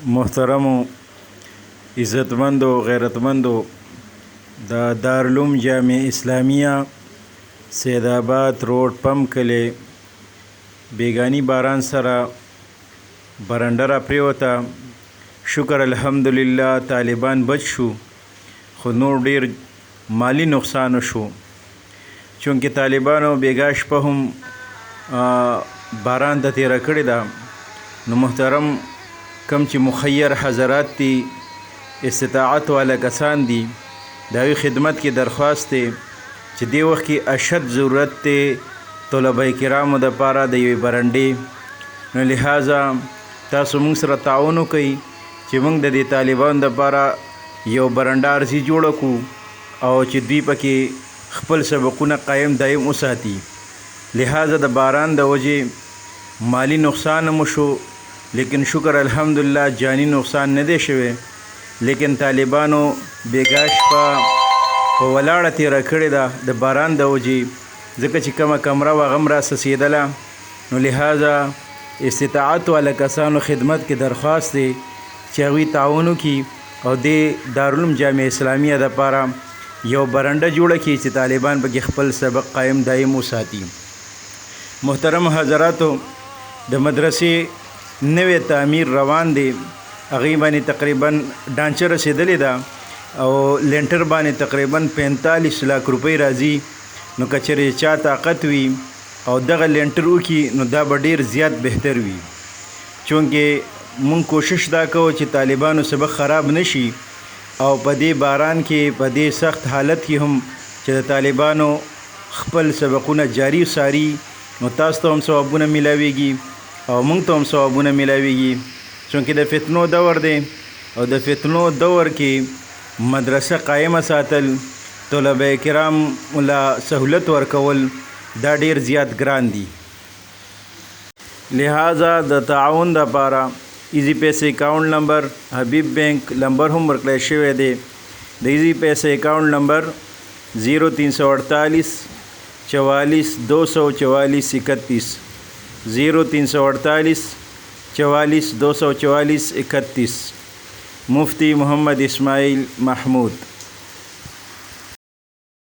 محترمو عزتمندو غیرتمندو د دارالعلوم جامع اسلامیہ سید آباد روډ پم کلی بیگانی باران سره برنډه را پریوته. شکر الحمدلله طالبان بچ شو، خو نور ډیر مالی نقصان شو، چونکه طالبانو بیګا شپه هم باران ته تیره کړې ده. نو محترم کم چې مخیر حضرات دي، استطاعت والا کسان دي، د هغوی خدمت کې درخواست دی چې دې وخت کې اشد ضرورت دی طلبه کرامو دپاره د یوې برنډې. نو لہذا تاسو موږ سره تعاون وکئ چې موږ د دې طالبانو دپاره یو برنډه عرضي جوړه کړو او چې دوی پکې خپل سبقونه قایم دایم وساتي. لہذا د باران د وجې مالی نقصان هم شو، لیکن شکر الحمدلله جانی نقصان نه دی شوی. لیکن طالبانو بیګا شپه په ولاړه تیره کړې ده د باران د وجې، ځکه چې کومه کمره وه هغه هم راسسېدله. نو لہذا استطاعت والا کسانو خدمت کې درخواست دی چې هغوی تعاون وکړي او د دارالعلوم جامع اسلامیه دپاره یو برنډه جوړه کړي چې طالبان پکې خپل سبق قایم دایم وساتي. محترم حضراتو، د مدرسې نوی تعمیر روان دی، هغې باندې تقریبا ډانچه رسېدلې ده او لینټر باندې تقریبا 45 لک روپۍ راځي. نو که چېرې چا طاقت وي او دغه لینټر وکړي نو دا به ډېر زیات بهتر وي، چونکې مونږ کوشش دا کوو چې طالبانو سبق خراب نشي او په دې باران کې په دې سخت حالت کې هم چې د طالبانو خپل سبقونه جاری ساري، نو تاسو ته هم ثوابونه میلاویږي او موږ ته هم ثوابونه میلاویږي، چونکې د فتنو دور دی او د فتنو دور کې مدرسه قایمه ساتل، طلبه کرام له سهولت ورکول دا ډیر زیات ګران دي. لہذا د تعاون دپاره ایزی پیسې اکاؤنٹ نمبر حبیب بینک نمبر هم ورکړی شوی دی. د ایزی پیسې اکاؤنٹ نمبر 0348 44 244 31 0348 44 244 31. मुफ्ती मोहम्मद इस्माइल महमूद.